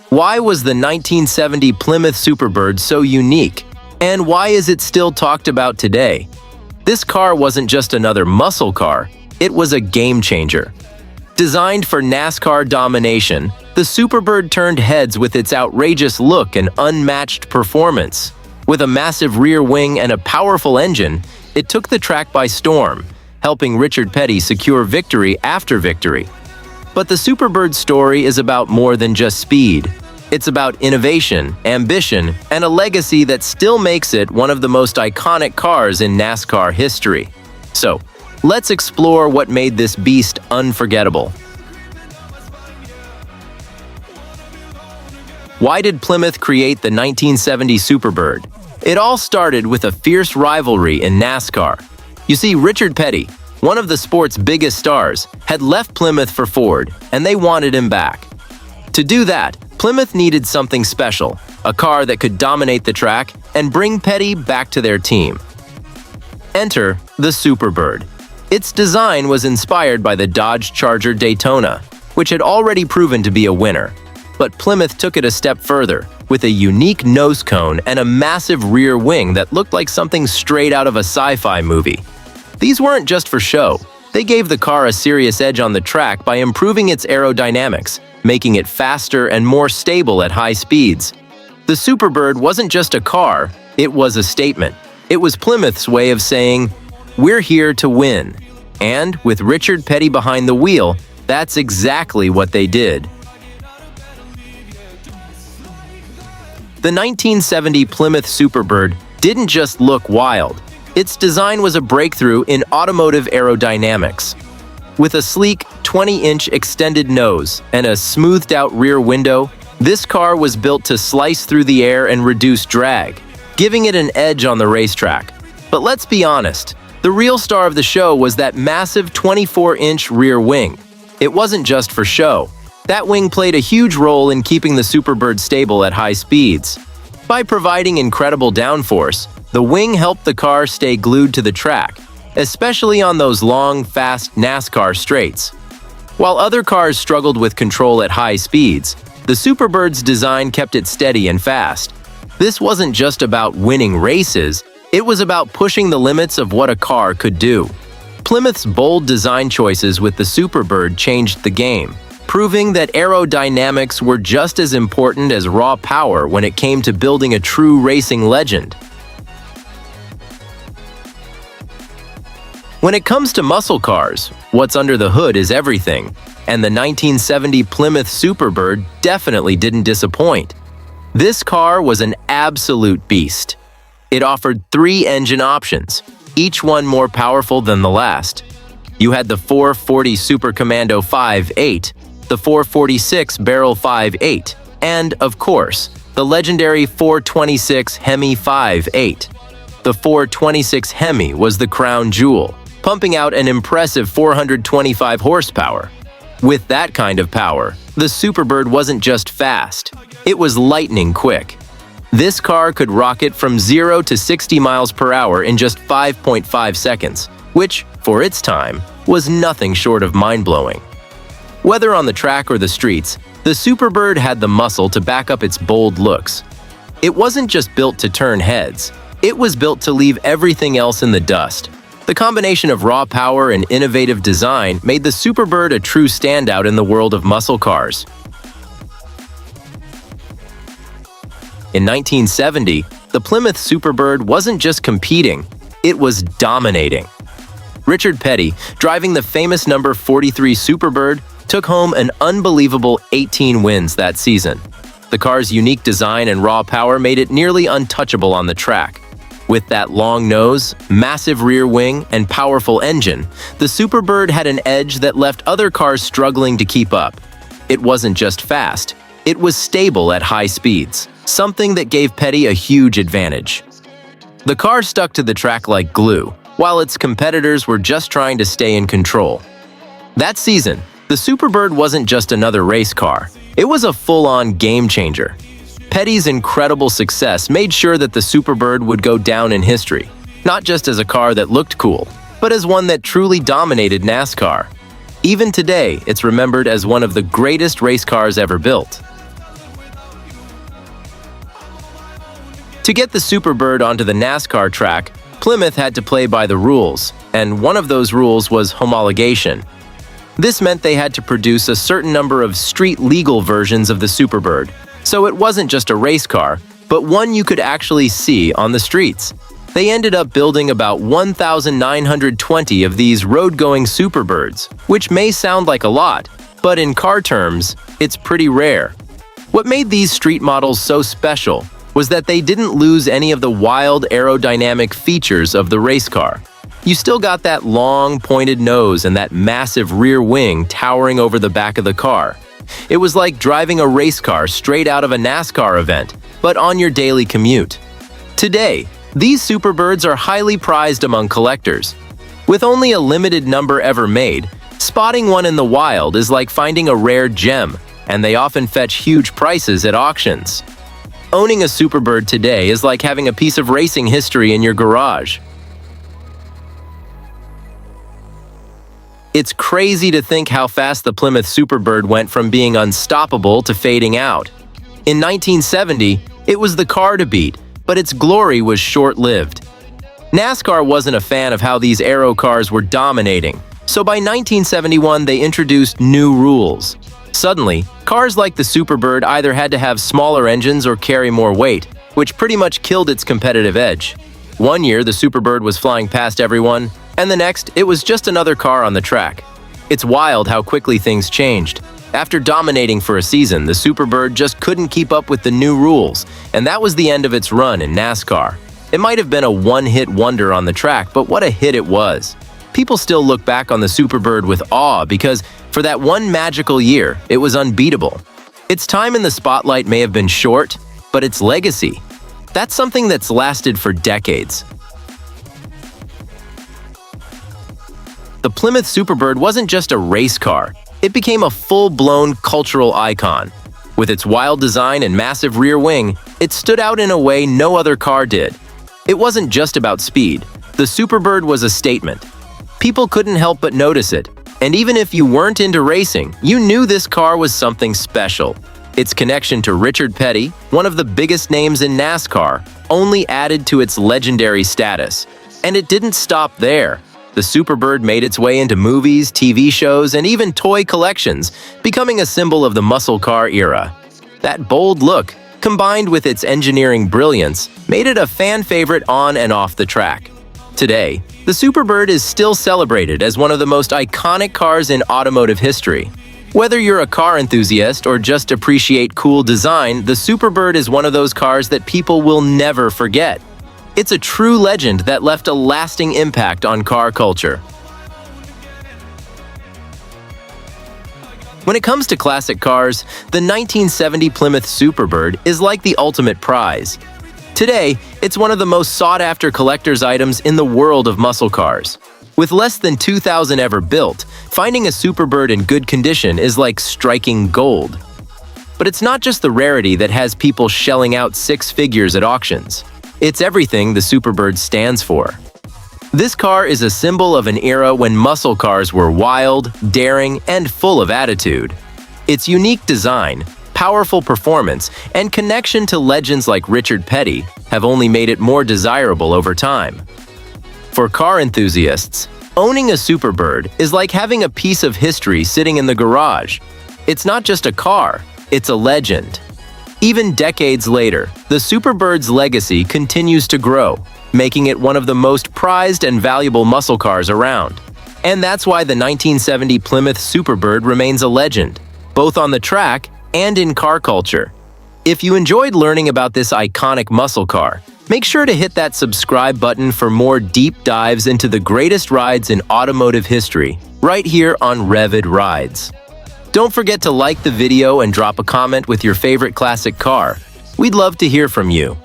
Why was the 1970 Plymouth Superbird so unique? And why is it still talked about today? This car wasn't just another muscle car, it was a game changer. Designed for NASCAR domination, the Superbird turned heads with its outrageous look and unmatched performance. With a massive rear wing and a powerful engine, it took the track by storm, helping Richard Petty secure victory after victory. But the Superbird's story is about more than just speed. It's about innovation, ambition, and a legacy that still makes it one of the most iconic cars in NASCAR history. So, let's explore what made this beast unforgettable. Why did Plymouth create the 1970 Superbird? It all started with a fierce rivalry in NASCAR. You see, Richard Petty, one of the sport's biggest stars, had left Plymouth for Ford, and they wanted him back. To do that, Plymouth needed something special, a car that could dominate the track and bring Petty back to their team. Enter the Superbird. Its design was inspired by the Dodge Charger Daytona, which had already proven to be a winner. But Plymouth took it a step further, with a unique nose cone and a massive rear wing that looked like something straight out of a sci-fi movie. These weren't just for show. They gave the car a serious edge on the track by improving its aerodynamics, making it faster and more stable at high speeds. The Superbird wasn't just a car, it was a statement. It was Plymouth's way of saying, "We're here to win." And with Richard Petty behind the wheel, that's exactly what they did. The 1970 Plymouth Superbird didn't just look wild. Its design was a breakthrough in automotive aerodynamics. With a sleek 20-inch extended nose and a smoothed-out rear window, this car was built to slice through the air and reduce drag, giving it an edge on the racetrack. But let's be honest, the real star of the show was that massive 24-inch rear wing. It wasn't just for show. That wing played a huge role in keeping the Superbird stable at high speeds. By providing incredible downforce, the wing helped the car stay glued to the track, especially on those long, fast NASCAR straights. While other cars struggled with control at high speeds, the Superbird's design kept it steady and fast. This wasn't just about winning races, it was about pushing the limits of what a car could do. Plymouth's bold design choices with the Superbird changed the game, proving that aerodynamics were just as important as raw power when it came to building a true racing legend. When it comes to muscle cars, what's under the hood is everything, and the 1970 Plymouth Superbird definitely didn't disappoint. This car was an absolute beast. It offered 3 engine options, each one more powerful than the last. You had the 440 Super Commando 5.8, the 446 Barrel 5.8, and, of course, the legendary 426 Hemi 5.8. The 426 Hemi was the crown jewel, pumping out an impressive 425 horsepower. With that kind of power, the Superbird wasn't just fast, it was lightning quick. This car could rocket from 0 to 60 miles per hour in just 5.5 seconds, which, for its time, was nothing short of mind-blowing. Whether on the track or the streets, the Superbird had the muscle to back up its bold looks. It wasn't just built to turn heads, it was built to leave everything else in the dust. The combination of raw power and innovative design made the Superbird a true standout in the world of muscle cars. In 1970, the Plymouth Superbird wasn't just competing, it was dominating. Richard Petty, driving the famous number 43 Superbird, took home an unbelievable 18 wins that season. The car's unique design and raw power made it nearly untouchable on the track. With that long nose, massive rear wing, and powerful engine, the Superbird had an edge that left other cars struggling to keep up. It wasn't just fast, it was stable at high speeds, something that gave Petty a huge advantage. The car stuck to the track like glue, while its competitors were just trying to stay in control. That season, the Superbird wasn't just another race car, it was a full-on game changer. Petty's incredible success made sure that the Superbird would go down in history, not just as a car that looked cool, but as one that truly dominated NASCAR. Even today, it's remembered as one of the greatest race cars ever built. To get the Superbird onto the NASCAR track, Plymouth had to play by the rules, and one of those rules was homologation. This meant they had to produce a certain number of street-legal versions of the Superbird, so it wasn't just a race car, but one you could actually see on the streets. They ended up building about 1,920 of these road-going Superbirds, which may sound like a lot, but in car terms, it's pretty rare. What made these street models so special was that they didn't lose any of the wild aerodynamic features of the race car. You still got that long, pointed nose and that massive rear wing towering over the back of the car. It was like driving a race car straight out of a NASCAR event, but on your daily commute. Today, these Superbirds are highly prized among collectors. With only a limited number ever made, spotting one in the wild is like finding a rare gem, and they often fetch huge prices at auctions. Owning a Superbird today is like having a piece of racing history in your garage. It's crazy to think how fast the Plymouth Superbird went from being unstoppable to fading out. In 1970, it was the car to beat, but its glory was short-lived. NASCAR wasn't a fan of how these aero cars were dominating, so by 1971 they introduced new rules. Suddenly, cars like the Superbird either had to have smaller engines or carry more weight, which pretty much killed its competitive edge. One year, the Superbird was flying past everyone, and the next, it was just another car on the track. It's wild how quickly things changed. After dominating for a season, the Superbird just couldn't keep up with the new rules, and that was the end of its run in NASCAR. It might have been a one-hit wonder on the track, but what a hit it was. People still look back on the Superbird with awe because for that one magical year, it was unbeatable. Its time in the spotlight may have been short, but its legacy, that's something that's lasted for decades. The Plymouth Superbird wasn't just a race car, it became a full-blown cultural icon. With its wild design and massive rear wing, it stood out in a way no other car did. It wasn't just about speed. The Superbird was a statement. People couldn't help but notice it, and even if you weren't into racing, you knew this car was something special. Its connection to Richard Petty, one of the biggest names in NASCAR, only added to its legendary status. And it didn't stop there. The Superbird made its way into movies, TV shows, and even toy collections, becoming a symbol of the muscle car era. That bold look, combined with its engineering brilliance, made it a fan favorite on and off the track. Today, the Superbird is still celebrated as one of the most iconic cars in automotive history. Whether you're a car enthusiast or just appreciate cool design, the Superbird is one of those cars that people will never forget. It's a true legend that left a lasting impact on car culture. When it comes to classic cars, the 1970 Plymouth Superbird is like the ultimate prize. Today, it's one of the most sought-after collector's items in the world of muscle cars. With less than 2,000 ever built, finding a Superbird in good condition is like striking gold. But it's not just the rarity that has people shelling out six figures at auctions. It's everything the Superbird stands for. This car is a symbol of an era when muscle cars were wild, daring, and full of attitude. Its unique design, powerful performance, and connection to legends like Richard Petty have only made it more desirable over time. For car enthusiasts, owning a Superbird is like having a piece of history sitting in the garage. It's not just a car, it's a legend. Even decades later, the Superbird's legacy continues to grow, making it one of the most prized and valuable muscle cars around. And that's why the 1970 Plymouth Superbird remains a legend, both on the track and in car culture. If you enjoyed learning about this iconic muscle car, make sure to hit that subscribe button for more deep dives into the greatest rides in automotive history, right here on Revid Rides. Don't forget to like the video and drop a comment with your favorite classic car. We'd love to hear from you.